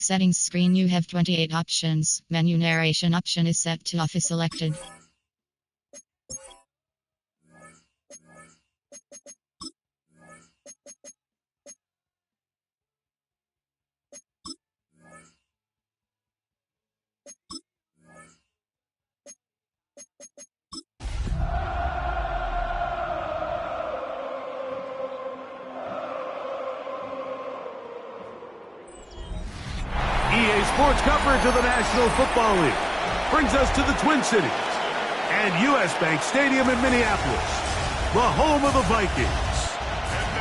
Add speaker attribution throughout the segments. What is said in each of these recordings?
Speaker 1: Settings screen, you have 28 options. Menu narration option is set to off is selected.
Speaker 2: EA Sports coverage of the National Football League brings us to the Twin Cities and U.S. Bank Stadium in Minneapolis, the home of the Vikings.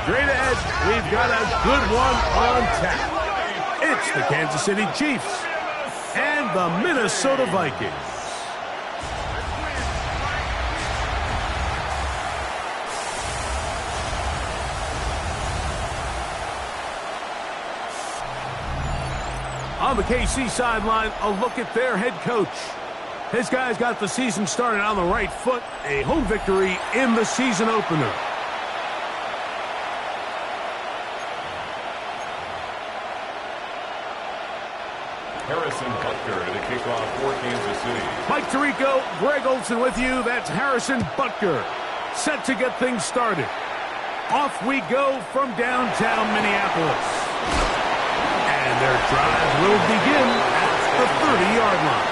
Speaker 2: Straight ahead, we've got a good one on tap. It's the Kansas City Chiefs and the Minnesota Vikings. On the KC sideline, a look at their head coach. His guys got the season started on the right foot. A home victory in the season opener.
Speaker 3: Harrison Butker to kick off for Kansas City.
Speaker 2: Mike Tirico, Greg Olson with you. That's Harrison Butker, set to get things started. Off we go from downtown Minneapolis. And their drive will begin at the 30-yard line.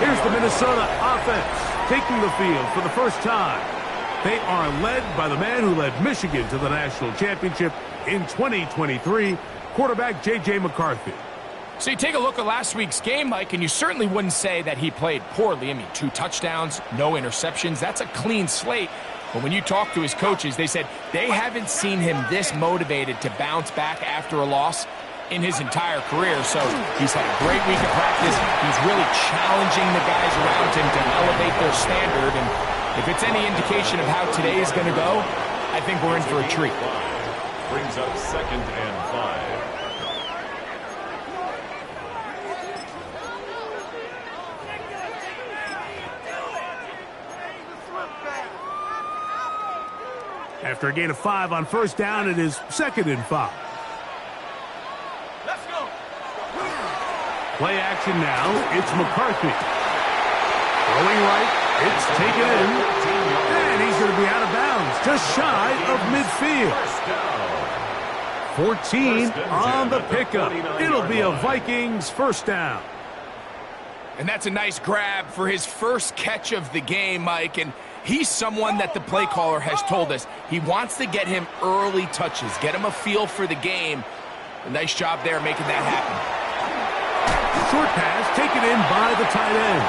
Speaker 2: Here's the Minnesota offense taking the field for the first time. They are led by the man who led Michigan to the national championship in 2023, quarterback J.J. McCarthy.
Speaker 4: So you take a look at last week's game, Mike, and you certainly wouldn't say that he played poorly. I mean, 2 touchdowns, no interceptions. That's a clean slate. But when you talk to his coaches, they said they haven't seen him this motivated to bounce back after a loss in his entire career. So he's had a great week of practice. He's really challenging the guys around him to elevate their standard. And if it's any indication of how today is going to go, I think we're in for a treat.
Speaker 3: Brings up 2nd and 5.
Speaker 2: After a gain of 5 on first down, it is 2nd and 5.
Speaker 5: Let's go.
Speaker 2: Play action now. It's McCarthy. Throwing right. It's taken in. And he's going to be out of bounds, just shy of midfield. 14 on the pickup. It'll be a Vikings first down.
Speaker 4: And that's a nice grab for his first catch of the game, Mike. And he's someone that the play caller has told us he wants to get him early touches, get him a feel for the game. A nice job there making that happen.
Speaker 2: Short pass taken in by the tight end.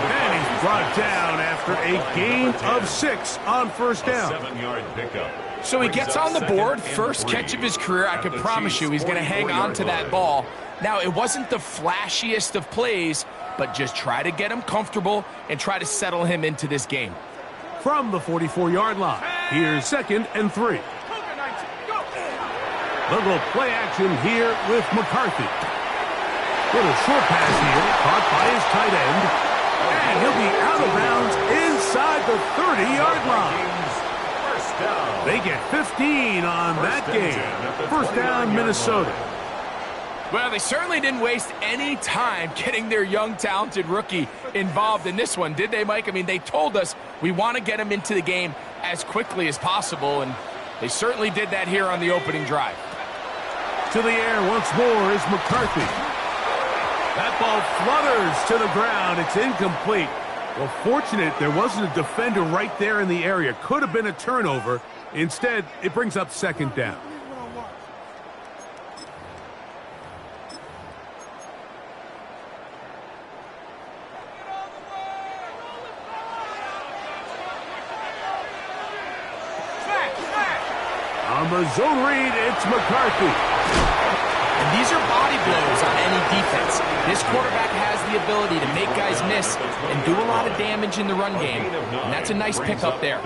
Speaker 2: And he's brought down after a gain of 6 on first down.
Speaker 3: 7-yard pickup.
Speaker 4: So he gets on the board, first catch of his career. I can promise you he's going to hang on to that ball. Now, it wasn't the flashiest of plays, but just try to get him comfortable and try to settle him into this game.
Speaker 2: From the 44-yard line, here's 2nd and 3. Little play action here with McCarthy. Little short pass here, caught by his tight end. And he'll be out of bounds inside the 30-yard line. They get 15 on that game. First down, Minnesota.
Speaker 4: Well, they certainly didn't waste any time getting their young, talented rookie involved in this one, did they, Mike? I mean, they told us we want to get him into the game as quickly as possible, and they certainly did that here on the opening drive.
Speaker 2: To the air once more is McCarthy. That ball flutters to the ground. It's incomplete. Well, fortunate there wasn't a defender right there in the area. Could have been a turnover. Instead, it brings up 2nd down. On the zone read, it's McCarthy.
Speaker 4: And these are body blows on any defense. This quarterback has the ability to make guys miss and do a lot of damage in the run game. And that's a nice pickup there.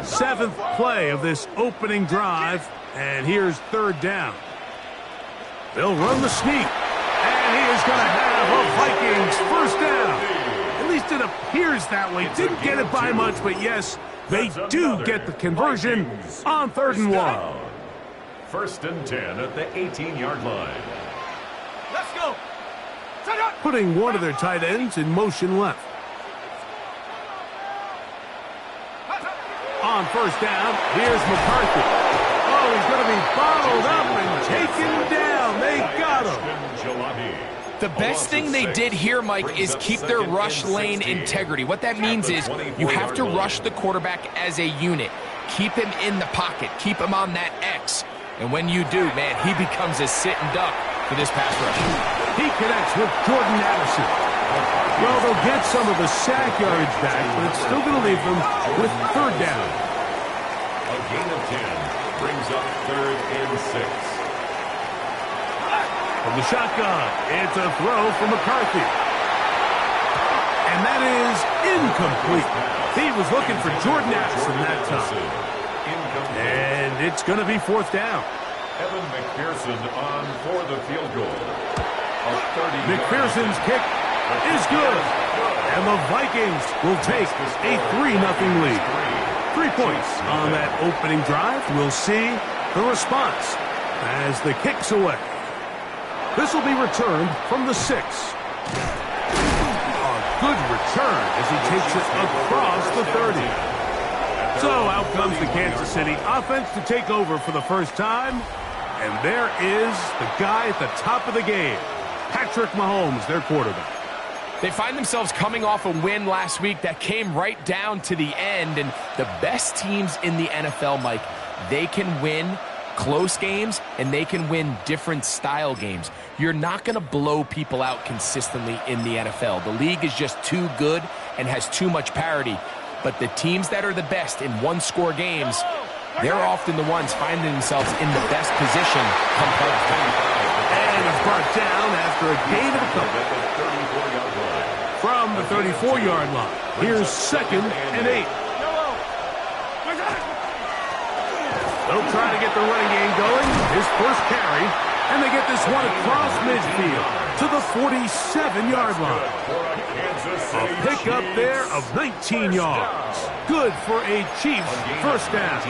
Speaker 2: 7th play of this opening drive. And here's 3rd down. They'll run the sneak. And he is going to have a Vikings first down. At least it appears that way. Didn't get it by much, but yes, they do get the conversion on 3rd and 1.
Speaker 3: 1st and 10 at the 18-yard line.
Speaker 2: putting one of their tight ends in motion left. On first down, here's McCarthy. Oh, he's going to be bottled up and taken down. They got him.
Speaker 4: The best thing they did here, Mike, is keep their rush lane integrity. What that means is you have to rush the quarterback as a unit. Keep him in the pocket. Keep him on that X. And when you do, man, he becomes a sitting duck for this pass rush.
Speaker 2: He connects with Jordan Addison. Well, they'll get some of the sack yards back, but it's still going to leave them with third down.
Speaker 3: A gain of 10 brings up 3rd and 6.
Speaker 2: From the shotgun, it's a throw from McCarthy. And that is incomplete. He was looking for Jordan Addison that time. And it's going to be 4th down.
Speaker 3: Evan McPherson on for the field goal.
Speaker 2: McPherson's kick is good. And the Vikings will take a 3-0 lead. 3 points on that opening drive. We'll see the response as the kick's away. This will be returned from the 6. A good return as he takes it across the 30. So out comes the Kansas City offense to take over for the first time. And there is the guy at the top of the game, Patrick Mahomes, their quarterback.
Speaker 4: They find themselves coming off a win last week that came right down to the end. And the best teams in the NFL, Mike, they can win close games, and they can win different style games. You're not going to blow people out consistently in the NFL. The league is just too good and has too much parity. But the teams that are the best in one-score games, they're often the ones finding themselves in the best position come playoff time.
Speaker 2: And it's brought down after a gain of a couple. From the 34-yard line, here's 2nd and 8. They'll try to get the running game going. His first carry, and they get this one across midfield to the 47-yard line. A pickup there of 19 yards. Good for a Chiefs first down.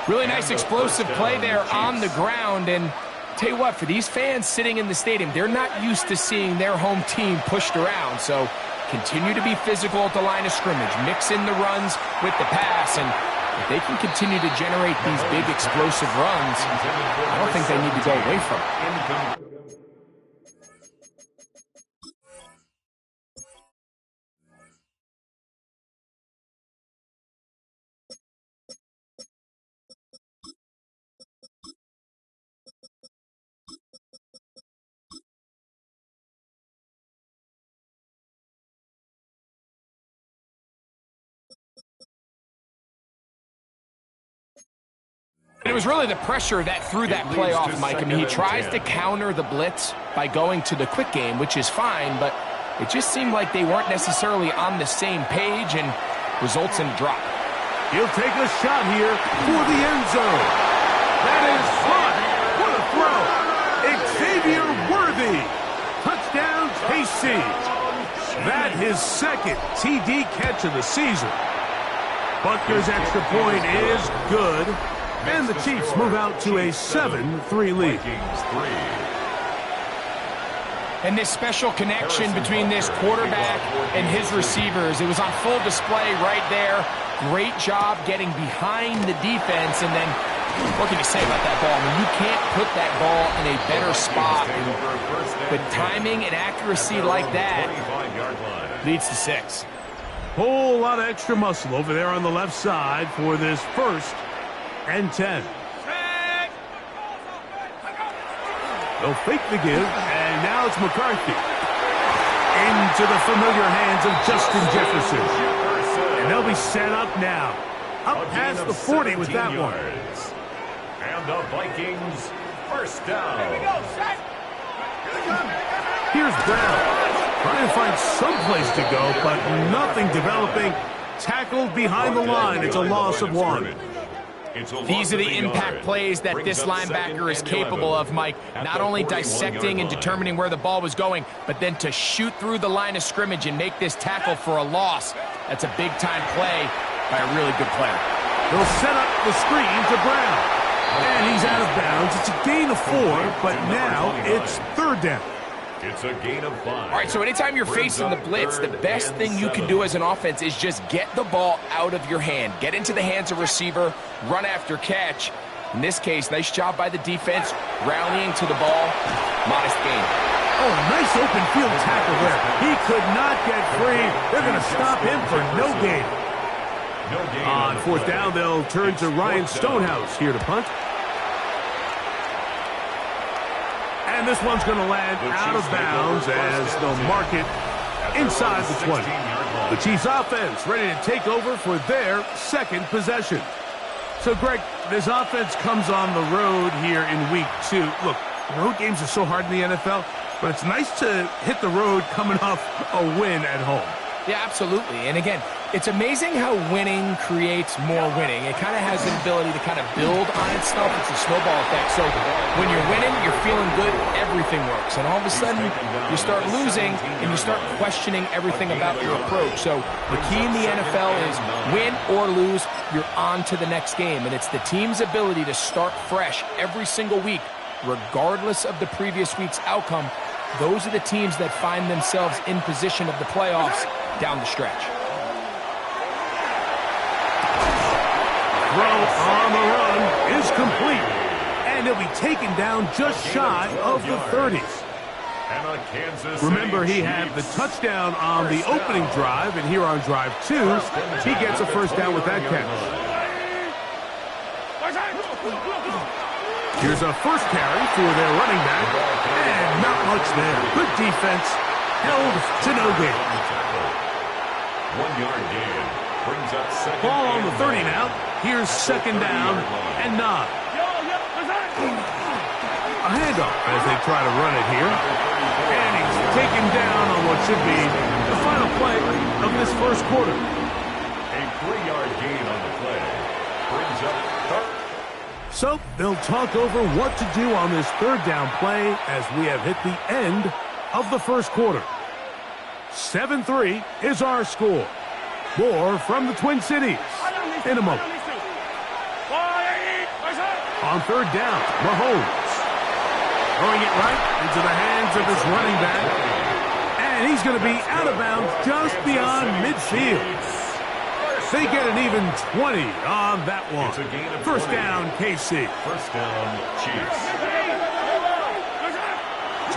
Speaker 4: Really nice explosive play there on the ground. And tell you what, for these fans sitting in the stadium, they're not used to seeing their home team pushed around. So continue to be physical at the line of scrimmage. Mix in the runs with the pass, and if they can continue to generate these big explosive runs, I don't think they need to go away from it. And it was really the pressure that threw that play off, Mike. I mean, he tries to counter the blitz by going to the quick game, which is fine, but it just seemed like they weren't necessarily on the same page and results in a drop.
Speaker 2: He'll take a shot here for the end zone. That is fun. What a throw. Xavier Worthy. Touchdown, KC. That his 2nd TD catch of the season. Butker's extra point is good. And the Chiefs move out to a 7-3 lead.
Speaker 4: And this special connection between this quarterback and his receivers, it was on full display right there. Great job getting behind the defense. And then, what can you say about that ball? I mean, you can't put that ball in a better spot. And with timing and accuracy like that, leads to 6.
Speaker 2: Whole lot of extra muscle over there on the left side for this 1st and 10. They'll fake the give, and now it's McCarthy. Into the familiar hands of Justin Jefferson. And they'll be set up now. Up past the 40 with that one.
Speaker 3: And the Vikings first down.
Speaker 2: Here's Brown. Trying to find some place to go, but nothing developing. Tackled behind the line. It's a loss of 1.
Speaker 4: These are the impact plays that this linebacker is capable of, Mike. Not only dissecting and determining where the ball was going, but then to shoot through the line of scrimmage and make this tackle for a loss. That's a big-time play by a really good player.
Speaker 2: They'll set up the screen to Brown. And he's out of bounds. It's a gain of 4, but now it's 3rd down.
Speaker 3: It's a gain of 5.
Speaker 4: All right, so anytime you're facing the blitz, the best thing you can do as an offense is just get the ball out of your hand. Get into the hands of receiver, run after catch. In this case, nice job by the defense, rallying to the ball. Modest gain.
Speaker 2: Oh, nice open field tackle there. He could not get free. They're going to stop him for no gain. On fourth down, they'll turn to Ryan Stonehouse here to punt. And this one's going to land out of bounds as they'll mark it inside the 20. The Chiefs offense ready to take over for their second possession. So, Greg, this offense comes on the road here in week 2. Look, road games are so hard in the NFL, but it's nice to hit the road coming off a win at home.
Speaker 4: Yeah, absolutely. And again, it's amazing how winning creates more winning. It kind of has the ability to kind of build on itself. It's a snowball effect. So when you're winning, you're feeling good, everything works. And all of a sudden, you start losing, and you start questioning everything about your approach. So the key in the NFL is win or lose, you're on to the next game. And it's the team's ability to start fresh every single week, regardless of the previous week's outcome. Those are the teams that find themselves in position of the playoffs down the stretch.
Speaker 2: Throw on the run is complete, and he'll be taken down just shy of the 30s. Remember, he had the touchdown on the opening drive, and here on drive 2, he gets a first down with that catch. Here's a first carry for their running back, and not much there. Good defense, held to no gain.
Speaker 3: 1 yard gain. Brings up second.
Speaker 2: Ball on the 30 now. Here's second down and 9. A handoff as they try to run it here. And he's taken down on what should be the final play of this first quarter.
Speaker 3: A 3-yard gain on the play. Brings up third.
Speaker 2: So they'll talk over what to do on this third down play as we have hit the end of the first quarter. 7-3 is our score. More from the Twin Cities in a moment. On third down, Mahomes throwing it right into the hands of his running back. And he's going to be out of bounds just beyond midfield. They get an even 20 on that one. First down, KC.
Speaker 3: First down, Chiefs.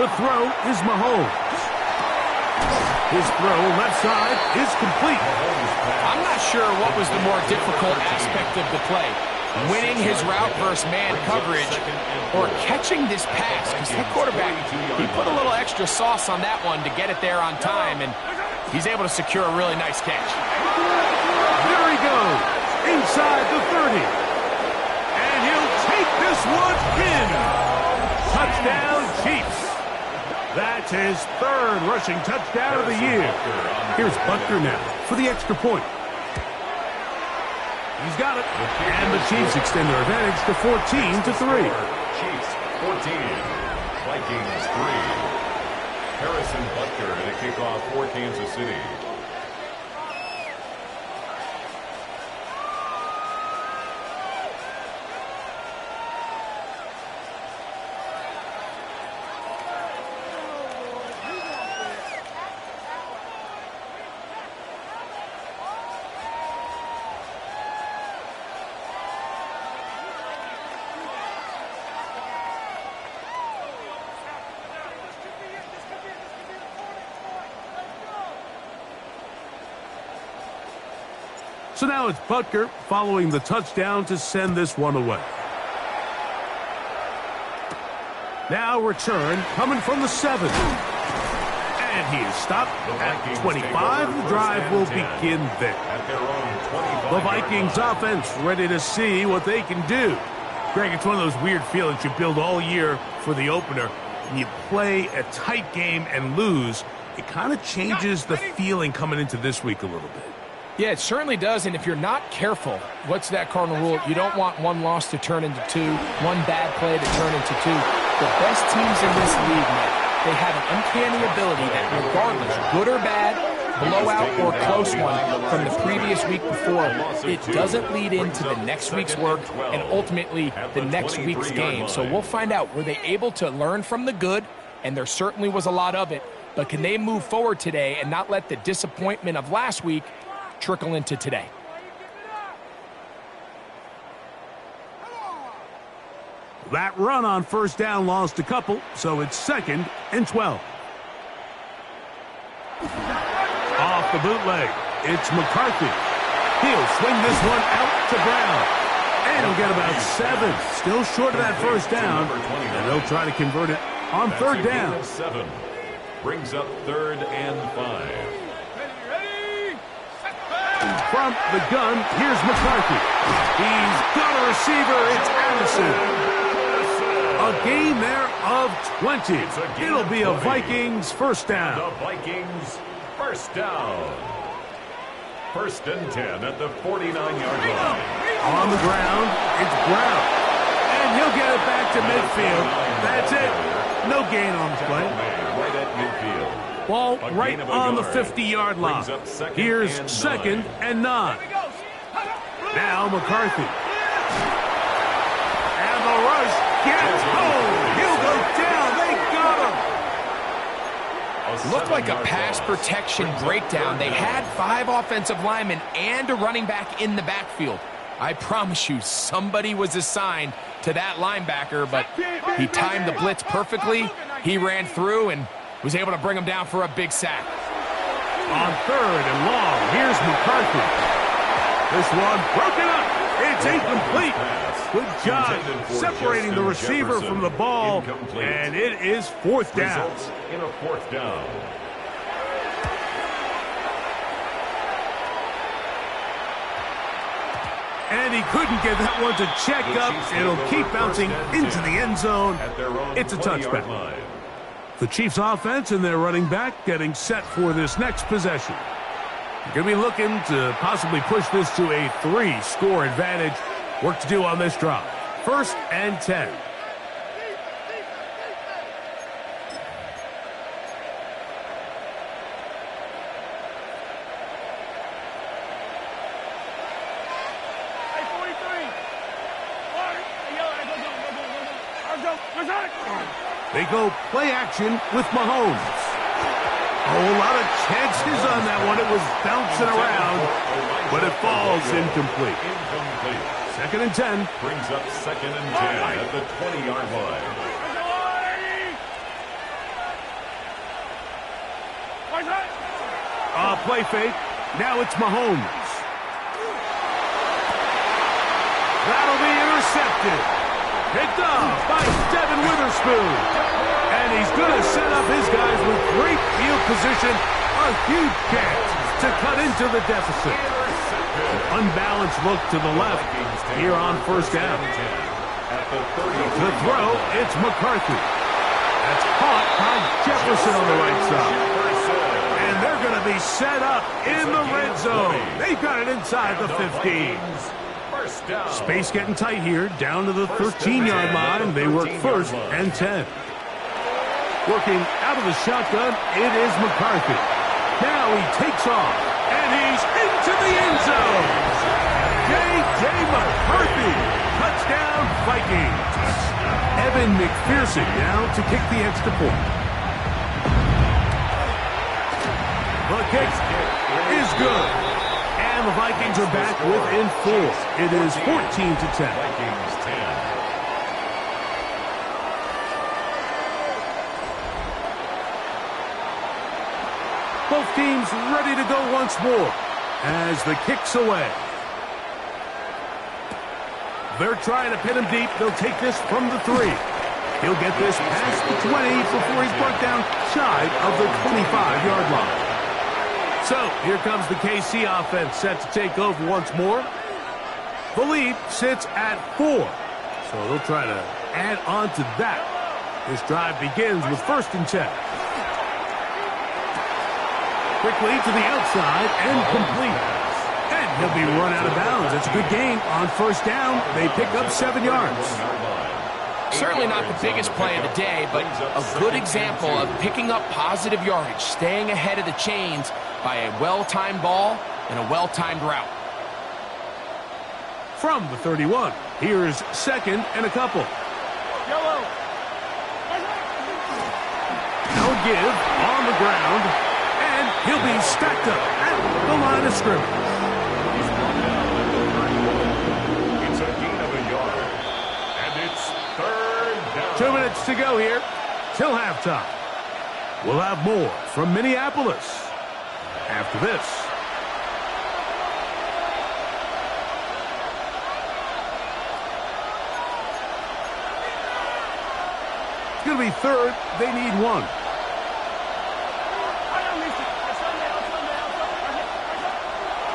Speaker 2: To throw is Mahomes. His throw left side is complete.
Speaker 4: I'm not sure what was the more difficult aspect of the play. Winning his route versus man coverage or catching this pass. Because that quarterback, he put a little extra sauce on that one to get it there on time, and he's able to secure a really nice catch.
Speaker 2: There he goes, inside the 30. And he'll take this one in. Touchdown, Chiefs. That's his third rushing touchdown of the year. Here's Butker now for the extra point. He's got it. And the Chiefs extend their advantage to 14-3.
Speaker 3: Chiefs 14. Vikings 3. Harrison Butker and a kickoff for Kansas City.
Speaker 2: So now it's Butker following the touchdown to send this one away. Now return coming from the 7. And he is stopped at 25. The drive will begin there. The Vikings offense ready to see what they can do. Greg, it's one of those weird feelings you build all year for the opener. And you play a tight game and lose. It kind of changes the feeling coming into this week a little bit.
Speaker 4: Yeah, it certainly does, and if you're not careful, what's that cardinal rule? You don't want one loss to turn into 2, one bad play to turn into 2. The best teams in this league, man, they have an uncanny ability that regardless, good or bad, blowout or close one from the previous week before, it doesn't lead into the next week's work and ultimately the next week's game. So we'll find out, were they able to learn from the good and there certainly was a lot of it. But can they move forward today and not let the disappointment of last week trickle into today?
Speaker 2: That run on first down lost a couple, so it's 2nd and 12. Off the bootleg, it's McCarthy. He'll swing this one out to Brown. And he'll get about 7. Still short of that first down. And they'll try to convert it on third down.
Speaker 3: 7 brings up 3rd and 5.
Speaker 2: From the gun, here's McCarthy. He's got a receiver. It's Addison. A gain there of 20. It'll be a Vikings first down.
Speaker 3: The Vikings first down. 1st and 10 at the 49-yard line.
Speaker 2: On the ground, it's Brown. And he'll get it back to midfield. That's it. No gain on the play.
Speaker 3: Right at midfield.
Speaker 2: Ball right on the 50-yard line. Here's 2nd and 9. Now McCarthy. And the rush gets home. He'll go down. They got him.
Speaker 4: Looked like a pass protection breakdown. They had 5 offensive linemen and a running back in the backfield. I promise you, somebody was assigned to that linebacker, but he timed the blitz perfectly. He ran through and was able to bring him down for a big sack.
Speaker 2: On 3rd and long, here's McCarthy. This one broken up. It's incomplete. Good job separating the receiver from the ball, and it is 4th down.
Speaker 3: Results in a 4th down.
Speaker 2: And he couldn't get that one to check up. It'll keep bouncing into the end zone. It's a touchback. The Chiefs offense and their running back getting set for this next possession. Going to be looking to possibly push this to a 3-score advantage. Work to do on this drive. 1st and 10. They go play action with Mahomes. A whole lot of chances on that one. It was bouncing around, but it falls incomplete. 2nd and 10.
Speaker 3: Brings up 2nd and 10 at the 20-yard line.
Speaker 2: Play fake. Now it's Mahomes. That'll be intercepted. Picked off by Devin Witherspoon. And he's going to set up his guys with great field position. A huge chance to cut into the deficit. An unbalanced look to the left here on first down. To throw, it's McCarthy. That's caught by Jefferson on the right side. And they're going to be set up in the red zone. They've got it inside the 15. Space getting tight here, down to the 13-yard line. They work 1st and 10. Working out of the shotgun, it is McCarthy. Now he takes off, and he's into the end zone. J.J. McCarthy, touchdown Vikings. Evan McPherson now to kick the extra point. The kick is good. And the Vikings are back within 4. It is 14-10.
Speaker 3: Vikings 10.
Speaker 2: Both teams ready to go once more as the kick's away. They're trying to pin him deep. They'll take this from the 3. He'll get this past the 20 before he's brought down shy of the 25-yard line. So here comes the KC offense set to take over once more. The lead sits at 4. So they'll try to add on to that. This drive begins with 1st and 10. Quickly to the outside and complete. And he'll be run out of bounds. It's a good gain on first down. They pick up 7 yards.
Speaker 4: Certainly not the biggest play of the day, but a good example of picking up positive yardage, staying ahead of the chains by a well-timed ball and a well-timed route.
Speaker 2: From the 31, here's 2nd and a couple. give on the ground, and he'll be stacked up at the line of scrimmage.
Speaker 3: It's a gain of a yard. And it's third down.
Speaker 2: 2 minutes to go here till halftime. We'll have more from Minneapolis after this. It's going to be third. They need one.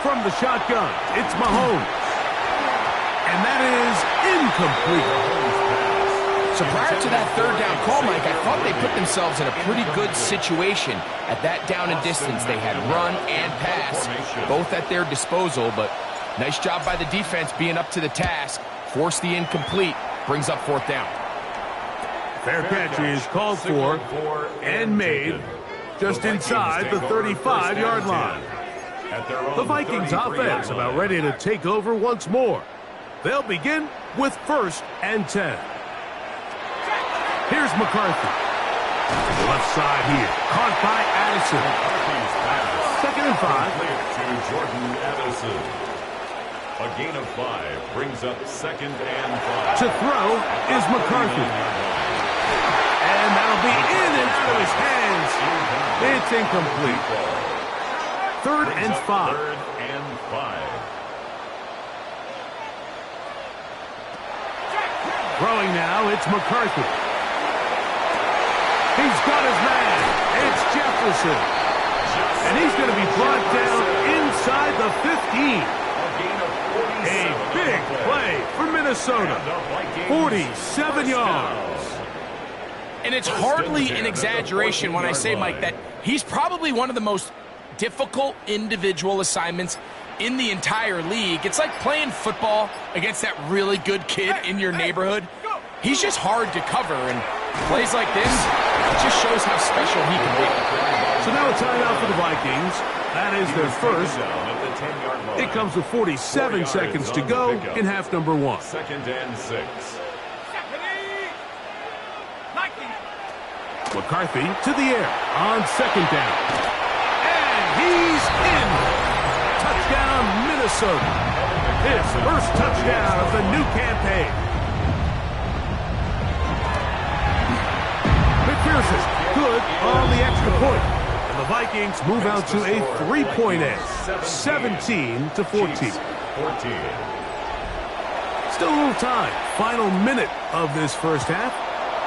Speaker 2: From the shotgun, it's Mahomes. And that is incomplete.
Speaker 4: So prior to that third down call, Mike, I thought they put themselves in a pretty good situation. At that down and distance, they had run and pass, both at their disposal, but nice job by the defense being up to the task. Forced the incomplete, brings up fourth down.
Speaker 2: Fair catch is called for and made just inside the 35-yard line. The Vikings offense about ready to take over once more. They'll begin with 1st and 10. Here's McCarthy. To the left side here. Caught by Addison. 2nd and 5.
Speaker 3: To Jordan Addison. A gain of 5 brings up 2nd and 5.
Speaker 2: To throw is McCarthy. And that'll be in and out of his hands. It's incomplete. 3rd and 5.
Speaker 3: 3rd and 5.
Speaker 2: Throwing now, it's McCarthy. He's got his man. It's Jefferson. And he's going to be brought down inside the 15. A big play for Minnesota. 47 yards.
Speaker 4: And it's hardly an exaggeration when I say, Mike, that he's probably one of the most difficult individual assignments in the entire league. It's like playing football against that really good kid in your neighborhood. He's just hard to cover, and plays like this, it just shows how special he can be.
Speaker 2: So now a timeout for the Vikings. That is their first. It comes with 47 seconds to go in half number 1.
Speaker 3: 2nd and 6.
Speaker 2: McCarthy to the air on 2nd down. And he's in. Touchdown, Minnesota. His first touchdown of the new campaign. McPherson, good on the extra point. And the Vikings move out to a 3-point edge, 17-14. Still a little time. Final minute of this first half.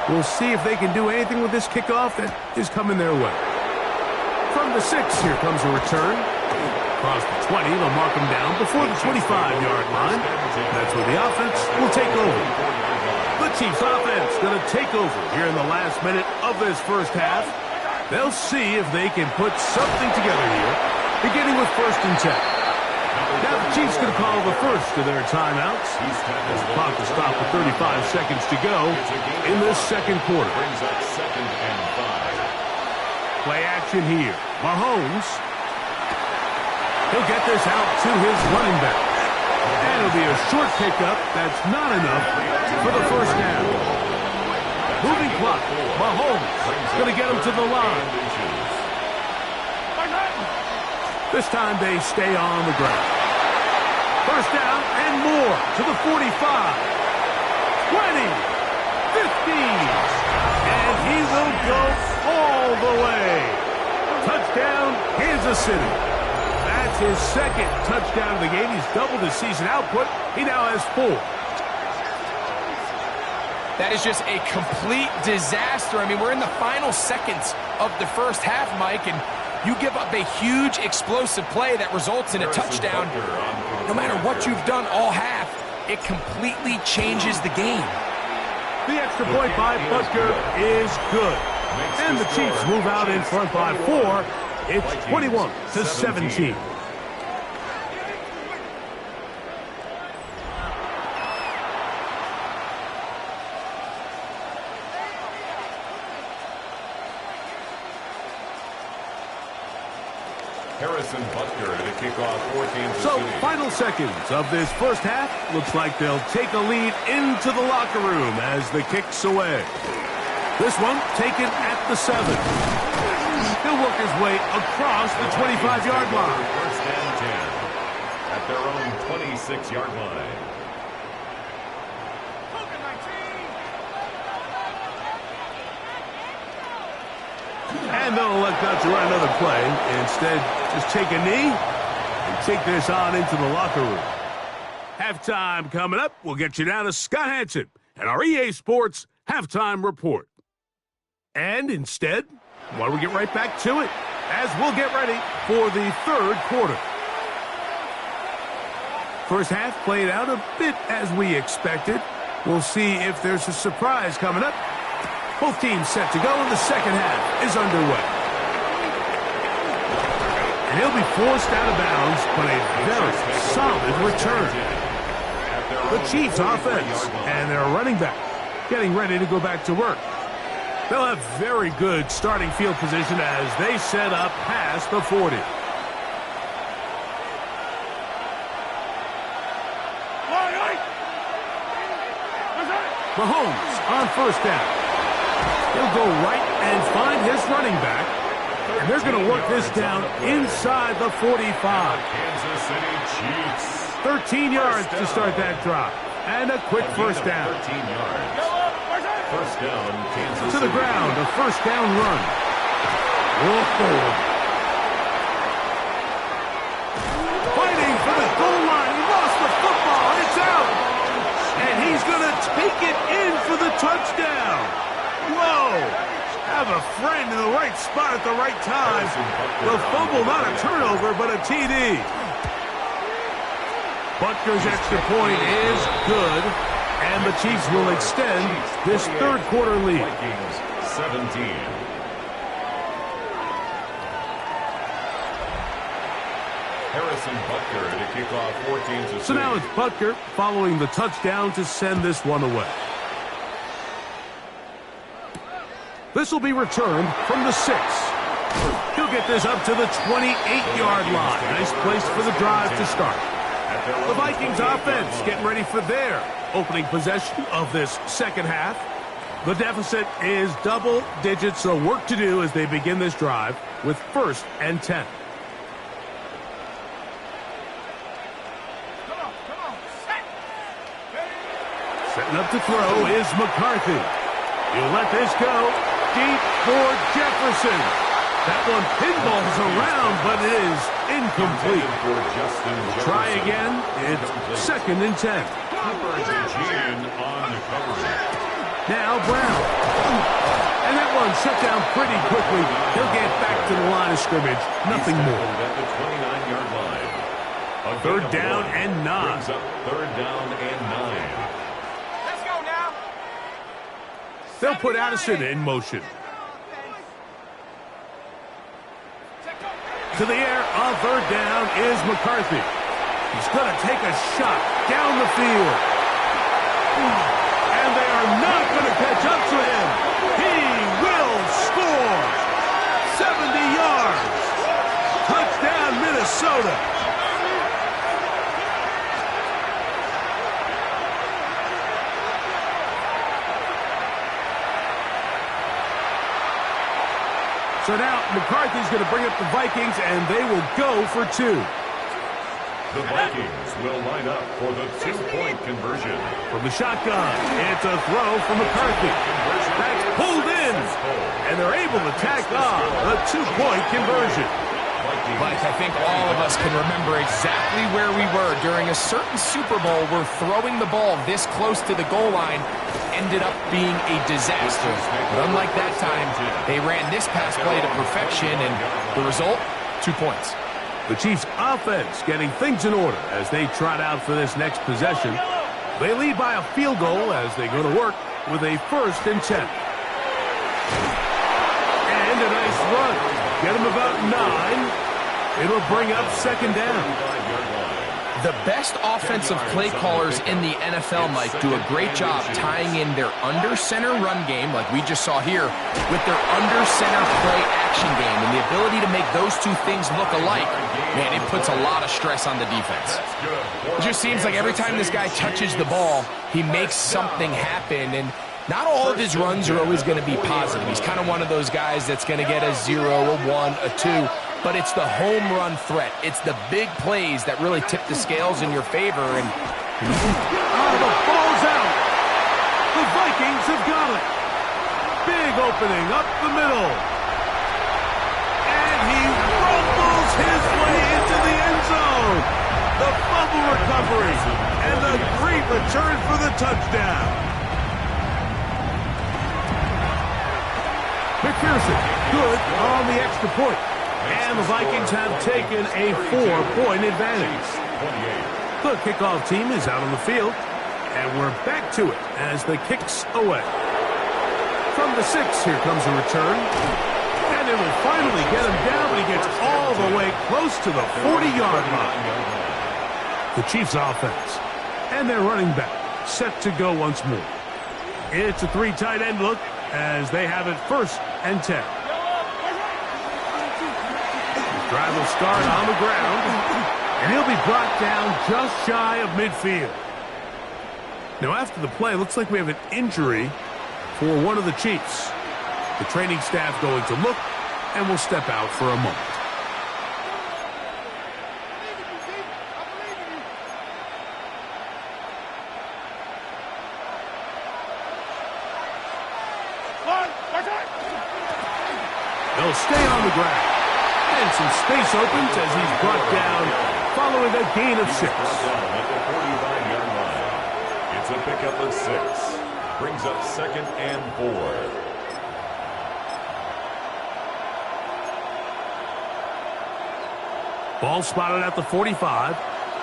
Speaker 2: We'll see if they can do anything with this kickoff that is coming their way. From the 6, here comes a return. Across the 20, they'll mark him down before the 25-yard line. That's where the offense will take over. The Chiefs offense going to take over here in the last minute of this first half. They'll see if they can put something together here, beginning with 1st and 10. Now the Chiefs going to call the first of their timeouts. As the clock will stop with 35 seconds to go in this second quarter.
Speaker 3: Brings up 2nd and 5.
Speaker 2: Play action here. Mahomes. He'll get this out to his running back. And it'll be a short pickup. That's not enough for the first down. Moving clock. Mahomes going to get him to the line. This time they stay on the ground. First down and more to the 45. 20. 15. And he will go all the way. Touchdown, Kansas City. That's his 2nd touchdown of the game. He's doubled his season output. He now has 4.
Speaker 4: That is just a complete disaster. I mean, we're in the final seconds of the first half, Mike, and you give up a huge explosive play that results in a touchdown. No matter what you've done all half, it completely changes the game.
Speaker 2: The extra point by Butker is good. And the Chiefs move out in front by 4. It's 21-17.
Speaker 3: Harrison Butker to kick off for Kansas
Speaker 2: So,
Speaker 3: City.
Speaker 2: final seconds of this first half. Looks like they'll take a lead into the locker room as the kick's away. This one taken at the 7. He'll work his way across the 25-yard line.
Speaker 3: First and 10 at their own 26-yard line.
Speaker 2: And they'll elect not to run another play. Instead, just take a knee and take this on into the locker room. Halftime coming up. We'll get you down to Scott Hansen and our EA Sports Halftime Report. And instead, why don't we get right back to it as we'll get ready for the third quarter. First half played out a bit as we expected. We'll see if there's a surprise coming up. Both teams set to go, and the second half is underway. And he'll be forced out of bounds, but a very solid return. The Chiefs offense and their running back getting ready to go back to work. They'll have very good starting field position as they set up past the 40. Mahomes on first down. He'll go right and find his running back. And they're going to work this down inside the 45.
Speaker 3: Kansas City Chiefs.
Speaker 2: 13 yards to start that drop. And a quick first down.
Speaker 3: 13 yards. First down, Kansas
Speaker 2: To the
Speaker 3: City.
Speaker 2: ground, a first down run. Whoa. Fighting for the goal line. He lost the football. It's out. And he's going to take it in for the touchdown. Whoa. Have a friend in the right spot at the right time. The fumble, not a turnover, but a TD. Butker's extra point is good, and the Chiefs will extend this third quarter lead.
Speaker 3: Vikings 17. Harrison Butker to kick off 14-6.
Speaker 2: So now it's Butker following the touchdown to send this one away. This will be returned from the 6. He'll get this up to the 28-yard line. Nice place for the drive to start. The Vikings offense getting ready for their opening possession of this second half. The deficit is double digits, so work to do as they begin this drive with 1st and 10. Setting up to throw is McCarthy. He'll let this go deep for Jefferson. That one pinballs around, but it is incomplete. Try again. It's 2nd and 10. Now Brown. And that one shut down pretty quickly. He'll get back to the line of scrimmage. Nothing more.
Speaker 3: At the 29-yard line.
Speaker 2: Third down and 9.
Speaker 3: Brings up third down and 9.
Speaker 4: Let's go now.
Speaker 2: They'll put Addison in motion. To the air on third down is McCarthy. He's going to take a shot down the field. And they are not going to catch up to him. He will score. 70 yards. Touchdown, Minnesota. So now McCarthy's going to bring up the Vikings, and they will go for 2.
Speaker 3: The Vikings will line up for the 2-point conversion.
Speaker 2: From the shotgun, it's a throw from McCarthy. That's pulled in, and they're able to tack on the 2-point conversion.
Speaker 4: Mike, I think all of us can remember exactly where we were during a certain Super Bowl where throwing the ball this close to the goal line ended up being a disaster. But unlike that time, they ran this pass play to perfection, and the result, 2 points.
Speaker 2: The Chiefs' offense getting things in order as they trot out for this next possession. They lead by a field goal as they go to work with a 1st and 10. And a nice run. Get them about 9. It'll bring up 2nd down.
Speaker 4: The best offensive play callers in the NFL, Mike, do a great job tying in their under-center run game, like we just saw here, with their under-center play action game. And the ability to make those two things look alike, man, it puts a lot of stress on the defense. It just seems like every time this guy touches the ball, he makes something happen. And Not all of his runs are always going to be positive. He's kind of one of those guys that's going to get a 0, a 1, a 2, but it's the home run threat. It's the big plays that really tip the scales in your favor. And
Speaker 2: the ball's out. The Vikings have got it. Big opening up the middle. And he rumbles his way into the end zone. The fumble recovery and the great return for the touchdown. McPherson, good on the extra point. And the Vikings have taken a 4-point advantage. The kickoff team is out on the field. And we're back to it as the kick's away. From the 6, here comes a return. And it will finally get him down, but he gets all the way close to the 40-yard line. The Chiefs offense. And their running back set to go once more. It's a 3 tight end look as they have it 1st and 10. The drive will start on the ground. And he'll be brought down just shy of midfield. Now after the play, looks like we have an injury for one of the Chiefs. The training staff going to look and will step out for a moment. They'll stay on the ground. And some space opens as he's brought down following a gain of 6.
Speaker 3: It's a pickup of 6. Brings up 2nd and 4.
Speaker 2: Ball spotted at the 45.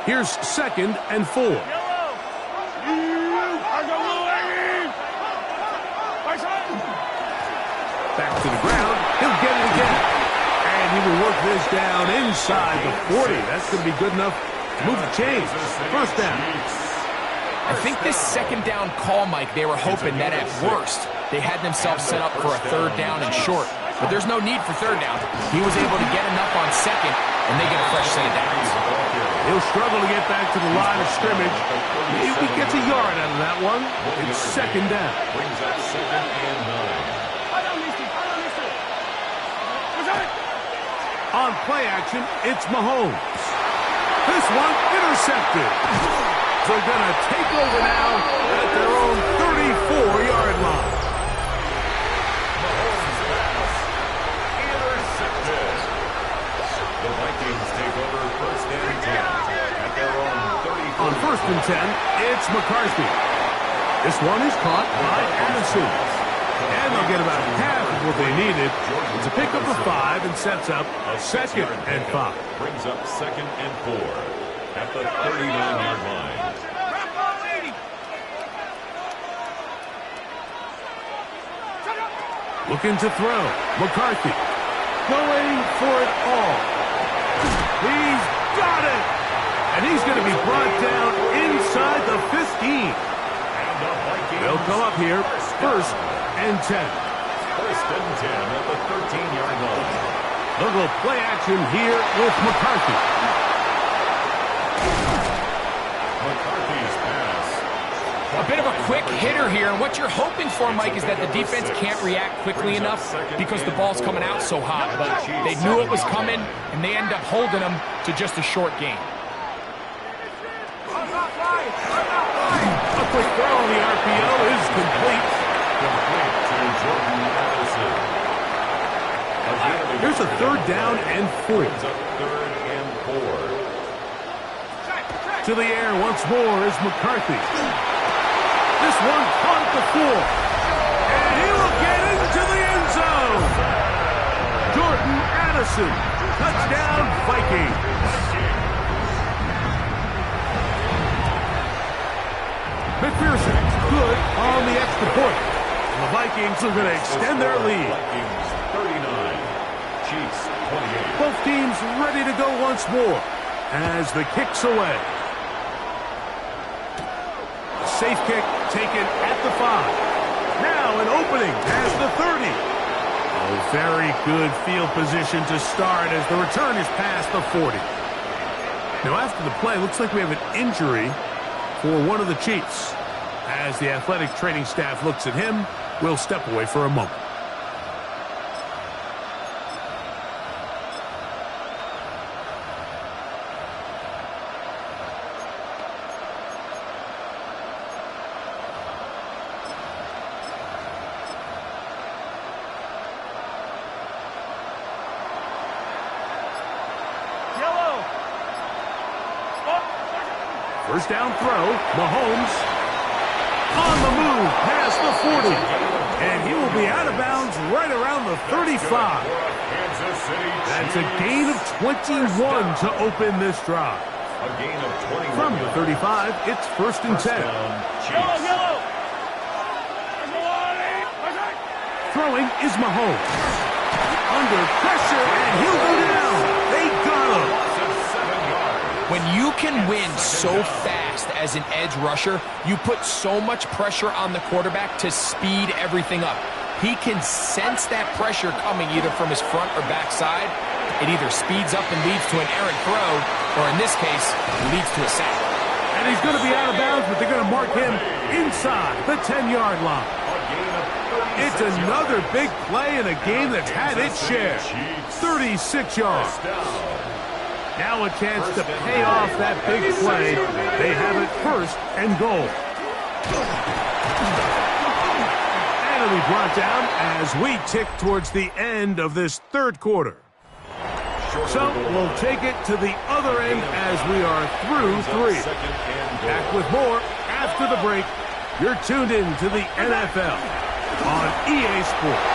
Speaker 2: Here's 2nd and 4. Back to the ground. He'll get it again. And he will work this down inside the 40. That's going to be good enough to move the chains. 1st down.
Speaker 4: I think this 2nd down call, Mike, they were hoping that at worst they had themselves set up for a 3rd down and short. But there's no need for 3rd down. He was able to get enough on 2nd, and they get a fresh set of downs.
Speaker 2: He'll struggle to get back to the line of scrimmage. Maybe he gets a yard out of that one. It's 2nd down.
Speaker 3: Brings up 2nd and 9.
Speaker 2: On play action, it's Mahomes. This one intercepted. They're going to take over now at their own 34-yard line.
Speaker 3: Mahomes pass. Intercepted. The Vikings take over 1st and 10 at their own 34.
Speaker 2: On 1st and 10, it's McCarthy. This one is caught by Anderson. And they'll get about half of what they needed. It's a pickup of 5 and sets up 2nd and 5.
Speaker 3: Brings up 2nd and 4 at the 39-yard line.
Speaker 2: Looking to throw. McCarthy going for it all. He's got it. And he's going to be brought down inside the 15. They'll come up here 1st and 10.
Speaker 3: 1st and 10 at the 13-yard line.
Speaker 2: They'll go play action here with McCarthy.
Speaker 3: McCarthy's pass.
Speaker 4: A bit of a quick hitter here, and what you're hoping for, Mike, is that the defense can't react quickly enough because the ball's coming out so hot. But they knew it was coming, and they end up holding them to just a short gain.
Speaker 2: A quick throw on the RPO is complete. Here's a 3rd down and 4.
Speaker 3: Brings up 3rd and 4.
Speaker 2: To the air once more is McCarthy. This one caught at the 4. And he will get into the end zone. Jordan Addison. Touchdown, Vikings. McPherson, good on the extra point. And the Vikings are going to extend their lead.
Speaker 3: Vikings 39, Chiefs 28.
Speaker 2: Both teams ready to go once more as the kick's away. A safe kick taken at the 5. Now an opening past the 30. Oh, very good field position to start as the return is past the 40. Now after the play, looks like we have an injury for one of the Chiefs. As the athletic training staff looks at him, we'll step away for a moment. First down throw, Mahomes on the move past the 40. And he will be out of bounds right around the 35. That's a gain of 21 to open this drive. From the 35, it's first and 10. Throwing is Mahomes. Under pressure, and he'll go down. They got him.
Speaker 4: When you can win so fast as an edge rusher, you put so much pressure on the quarterback to speed everything up. He can sense that pressure coming either from his front or back side. It either speeds up and leads to an errant throw, or in this case, leads to a sack.
Speaker 2: And he's going to be out of bounds, but they're going to mark him inside the 10-yard line. It's another big play in a game that's had its share. 36 yards. Now a chance to pay off that big play. They have it first and goal. And it'll be brought down as we tick towards the end of this third quarter. So we'll take it to the other end as we are through three. Back with more after the break. You're tuned in to the NFL on EA Sports.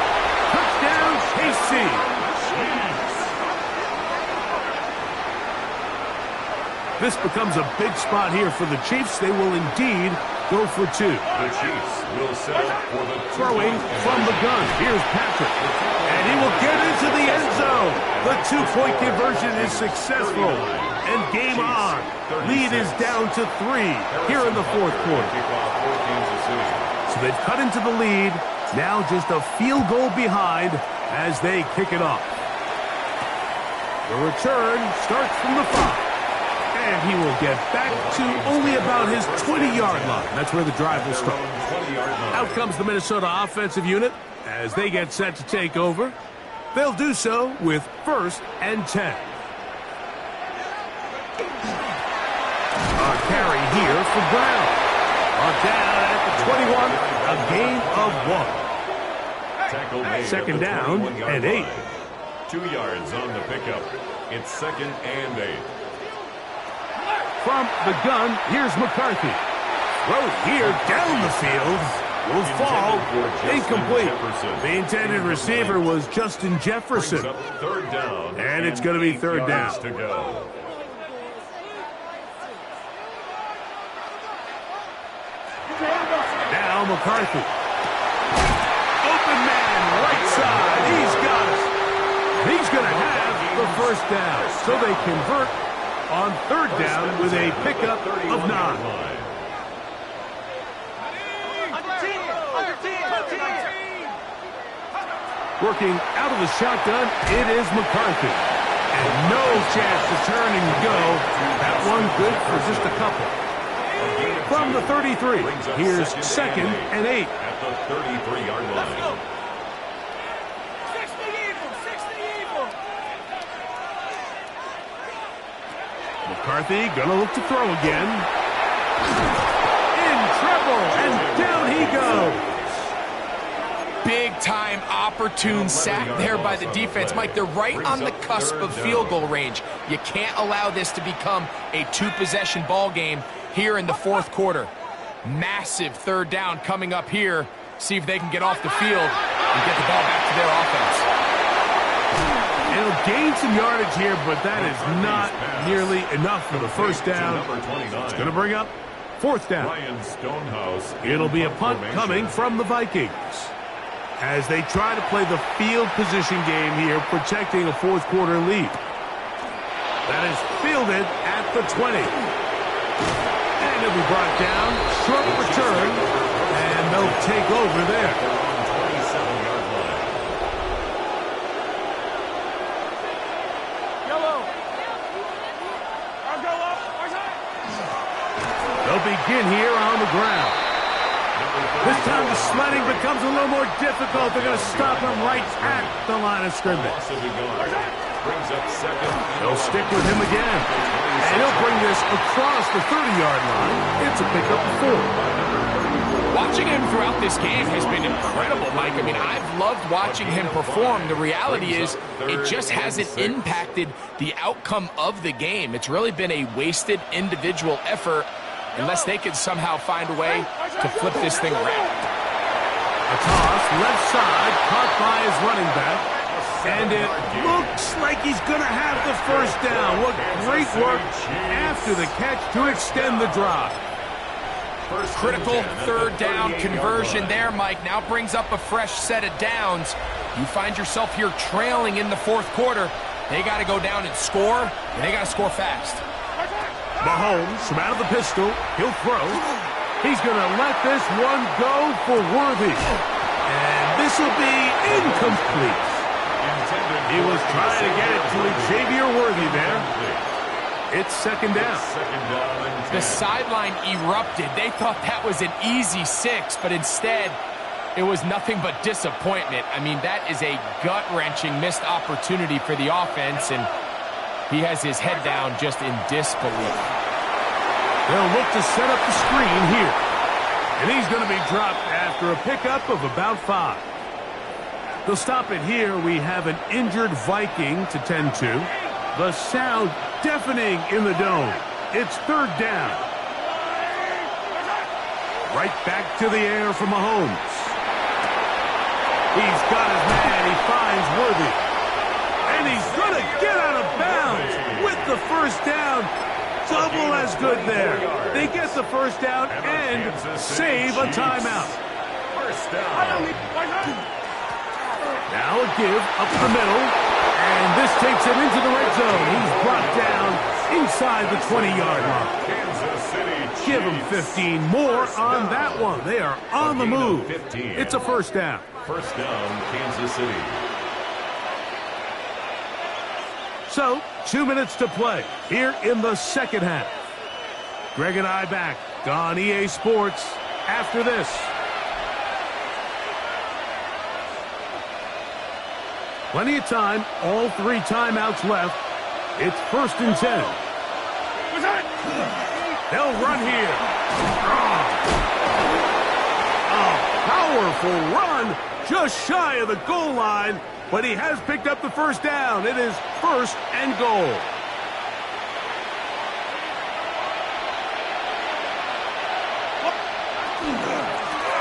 Speaker 2: Touchdown, KC. This becomes a big spot here for the Chiefs. They will indeed go for two.
Speaker 3: The Chiefs will set up for the
Speaker 2: throwing from the gun. Here's Patrick. And he will get into the end zone. The two-point conversion is successful. And game on. Lead is down to 3 here in the fourth quarter. So they've cut into the lead. Now just a field goal behind as they kick it off. The return starts from the 5. And he will get back to only about his 20-yard line. That's where the drive will start. Out comes the Minnesota offensive unit as they get set to take over. They'll do so with first and 10. A carry here for Brown. Brought down at the 21, a gain of 1. Second down and 8.
Speaker 3: 2 yards on the pickup. It's second and 8.
Speaker 2: From the gun, here's McCarthy. Throw here down the field. Will fall. Incomplete. The intended receiver was Justin Jefferson.
Speaker 3: Third down.
Speaker 2: And it's going to be third down.
Speaker 3: To go.
Speaker 2: Now McCarthy. Open man, right side. He's got it. He's going to have the first down. So they convert on third down with a pickup of 9. Working out of the shotgun, it is McCarthy. And no chance to turn and go. That one good for just a couple. From the 33, here's second and 8.
Speaker 3: At the 33-yard line.
Speaker 2: McCarthy gonna look to throw again. In trouble, and down he goes.
Speaker 4: Big-time opportune sack there by the defense. Mike, they're right on the cusp of field goal range. You can't allow this to become a two-possession ball game here in the fourth quarter. Massive third down coming up here. See if they can get off the field and get the ball back to their offense.
Speaker 2: It'll gain some yardage here, but that is not nearly enough for the first down. It's going to bring up fourth down. It'll be a punt coming from the Vikings as they try to play the field position game here, protecting a fourth quarter lead. That is fielded at the 20. And it'll be brought down, short return, and they'll take over there. They'll begin here on the ground. This time the sledding becomes a little more difficult. They're going to stop him right at the line of scrimmage.
Speaker 3: Brings up second.
Speaker 2: They'll stick with him again. And he'll bring this across the 30-yard line. It's a pickup of 4.
Speaker 4: Watching him throughout this game has been incredible, Mike. I mean, I've loved watching him perform. The reality is it just hasn't impacted the outcome of the game. It's really been a wasted individual effort unless they can somehow find a way to flip this thing around.
Speaker 2: A toss, left side, caught by his running back. And it looks like he's going to have the first down. What great work after the catch to extend the drive.
Speaker 4: Critical third down conversion there, Mike. Now brings up a fresh set of downs. You find yourself here trailing in the fourth quarter. They got to go down and score, and they got to score fast.
Speaker 2: Mahomes from out of the pistol. He'll throw. He's going to let this one go for Worthy. And this will be incomplete. He was trying to get it to Xavier Worthy there. It's second down.
Speaker 4: The sideline erupted. They thought that was an easy 6, but instead it was nothing but disappointment. I mean, that is a gut-wrenching missed opportunity for the offense, and he has his head down just in disbelief.
Speaker 2: They'll look to set up the screen here. And he's going to be dropped after a pickup of about 5. They'll stop it here. We have an injured Viking to tend to. The sound deafening in the dome. It's third down. Right back to the air for Mahomes. He's got his man. He finds Worthy. And he's going to get out of bounds with the first down. Double as good there. They get the first down and save a timeout.
Speaker 3: First down.
Speaker 2: Now a give up the middle, and this takes him into the red zone. He's brought down inside the 20-yard line.
Speaker 3: Kansas City.
Speaker 2: Give him 15 more on that one. They are on the move. It's a first down.
Speaker 3: First down, Kansas City.
Speaker 2: So, 2 minutes to play here in the second half. Greg and I back on EA Sports after this. Plenty of time, all 3 timeouts left. It's first and 10. They'll run here. A powerful run just shy of the goal line, but he has picked up the first down. It is first and goal.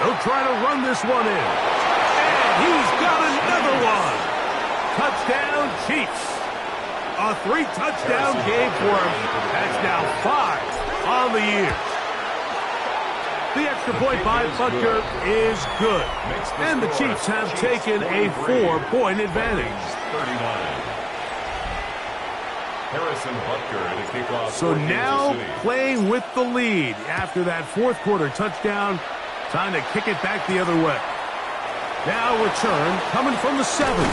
Speaker 2: They'll try to run this one in. And he's got another one. Touchdown, Chiefs. A 3-touchdown game for him. That's now 5 on the year. The extra point by Butker is good. And the Chiefs have taken a 4-point advantage.
Speaker 3: 39. Harrison Butker at a kickoff.
Speaker 2: So now playing with the lead after that fourth quarter touchdown. Time to kick it back the other way. Now return coming from the 7.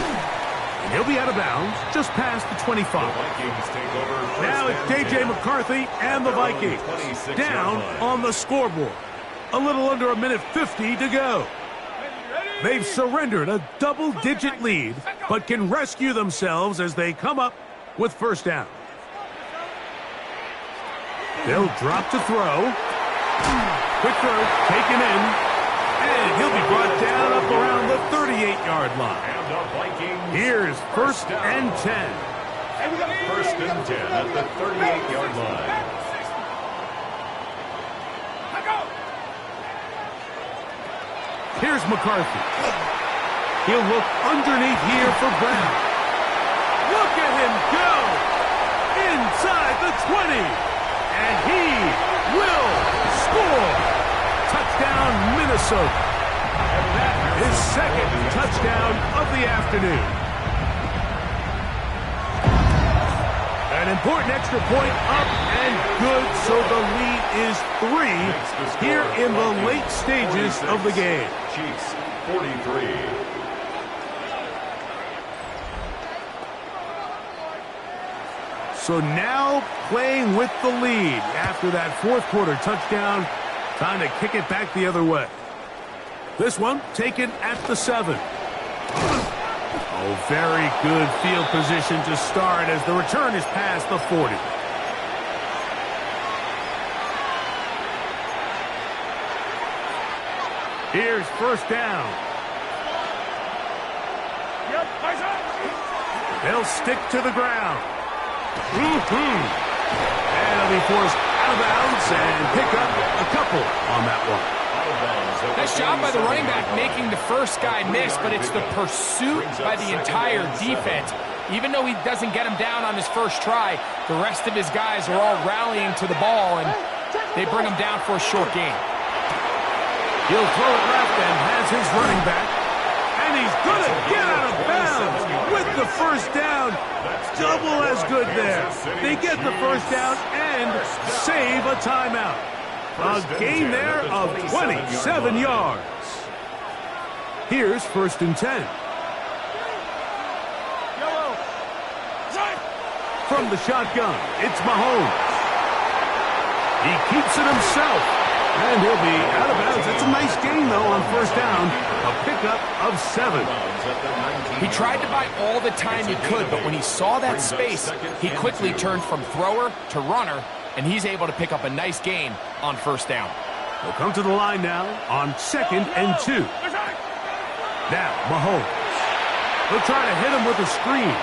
Speaker 2: And he'll be out of bounds just past the 25.
Speaker 3: Vikings take over.
Speaker 2: Now it's J.J. McCarthy and the Vikings down on the scoreboard. A little under a minute 50 to go. They've surrendered a double-digit lead, but can rescue themselves as they come up with first down. They'll drop to throw. Quick throw, taken in. And he'll be brought down up around the 38-yard line. Here's first and 10.
Speaker 3: First and 10 at the 38-yard line.
Speaker 2: Here's McCarthy. He'll look underneath here for Brown. Look at him go! Inside the 20. And he will score. Touchdown, Minnesota. And that is second touchdown of the afternoon. An important extra point up and good, so the lead is 3 here in the late stages of the game.
Speaker 3: Chiefs, 43.
Speaker 2: So now playing with the lead after that fourth quarter touchdown. Time to kick it back the other way. This one taken at the 7. Oh, very good field position to start as the return is past the 40. Here's first down. They'll stick to the ground. And they'll be forced out of bounds and pick up a couple on that one.
Speaker 4: Nice job by the running back making the first guy miss, but it's the pursuit by the entire defense. Even though he doesn't get him down on his first try, the rest of his guys are all rallying to the ball, and they bring him down for a short gain.
Speaker 2: He'll throw it left and has his running back. And he's going to get out of bounds with the first down. Double as good there. They get the first down and save a timeout. A gain there of 27 yards. Here's first and 10. From the shotgun, it's Mahomes. He keeps it himself, and he'll be out of bounds. That's a nice gain, though, on first down. A pickup of 7.
Speaker 4: He tried to buy all the time he could, but when he saw that space, he quickly turned from thrower to runner, and he's able to pick up a nice gain on first down.
Speaker 2: They'll come to the line now on 2nd and 2. Now, Mahomes. They'll try to hit him with a screen.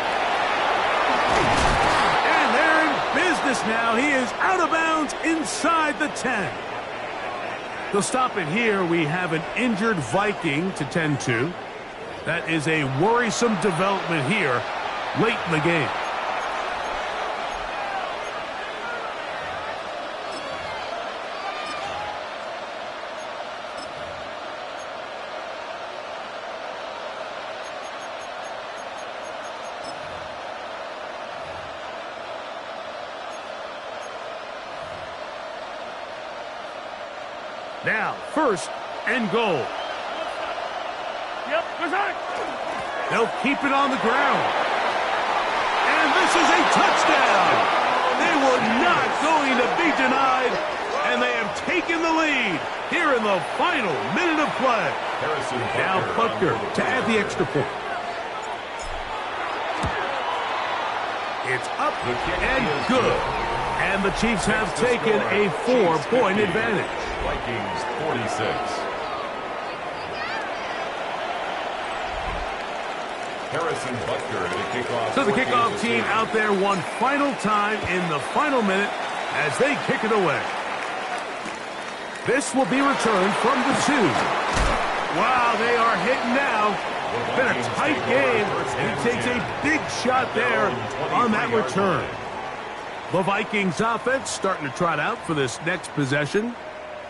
Speaker 2: And they're in business now. He is out of bounds inside the 10. They'll stop it here. We have an injured Viking to tend to. That is a worrisome development here late in the game. Now, first and goal. They'll keep it on the ground. And this is a touchdown. They were not going to be denied, and they have taken the lead here in the final minute of play. Now Butker to add the extra point. It's up and good. And the Chiefs have taken a 4-point advantage.
Speaker 3: Vikings 46. Harrison Butker to kick off.
Speaker 2: So the kickoff team out there one final time in the final minute as they kick it away. This will be returned from the 2. Wow, they are hitting now. Been a tight game, and he takes a big shot there on that return. The Vikings offense starting to trot out for this next possession.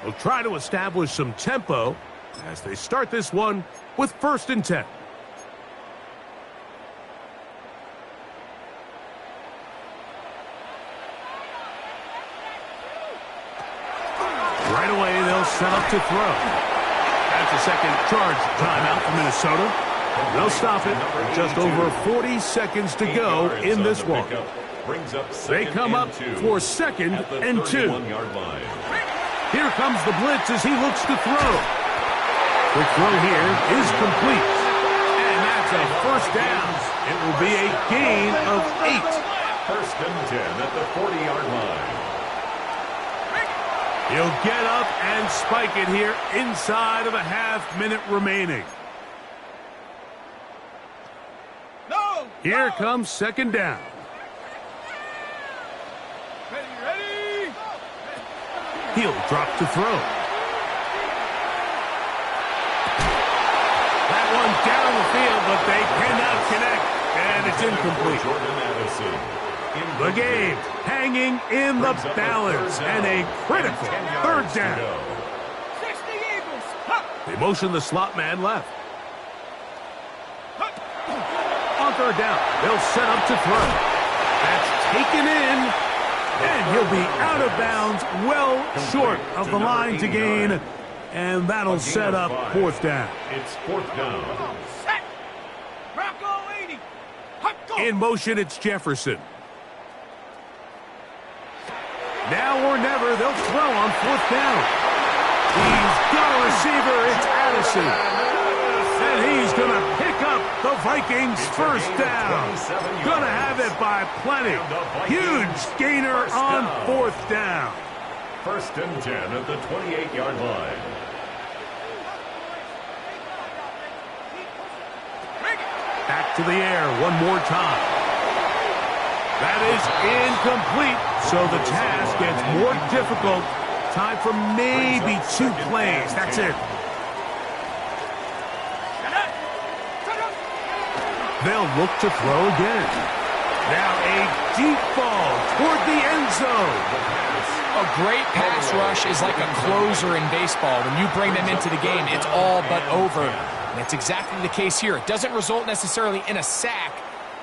Speaker 2: They'll try to establish some tempo as they start this one with 1st and 10. Right away, they'll set up to throw. That's a second charge timeout for Minnesota. They'll stop it with just over 40 seconds to go in this one. They come up for 2nd and 2. Here comes the blitz as he looks to throw. The throw here is complete. And that's a first down. It will be a gain of 8.
Speaker 3: 1st and 10 at the 40-yard line.
Speaker 2: He'll get up and spike it here inside of a half-minute remaining. Here comes 2nd down. He'll drop to throw. That one down the field, but they cannot connect, and it's incomplete. The game hanging in the balance, and a critical 3rd down. They motion the slot man left. On 3rd down, they'll set up to throw. That's taken in. And he'll be out of bounds, well short of the line to gain, and that'll set up 4th down.
Speaker 3: It's 4th down.
Speaker 2: In motion, it's Jefferson. Now or never, they'll throw on 4th down. He's got a receiver. It's Addison. And he's going to pick up the Vikings first down. Going to have it by plenty. Huge gainer on fourth down.
Speaker 3: 1st and 10 at the 28-yard line.
Speaker 2: Back to the air one more time. That is incomplete, so the task gets more difficult. Time for maybe 2 plays. That's it. They'll look to throw again. Now a deep ball toward the end zone.
Speaker 4: A great pass rush is like a closer in baseball. When you bring them into the game, it's all but over. And that's exactly the case here. It doesn't result necessarily in a sack,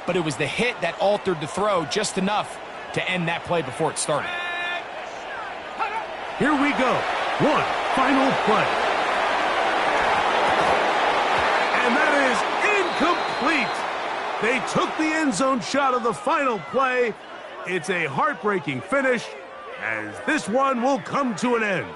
Speaker 4: but it was the hit that altered the throw just enough to end that play before it started.
Speaker 2: Here we go. One final play. And that is incomplete. They took the end zone shot of the final play. It's a heartbreaking finish, as this one will come to an end.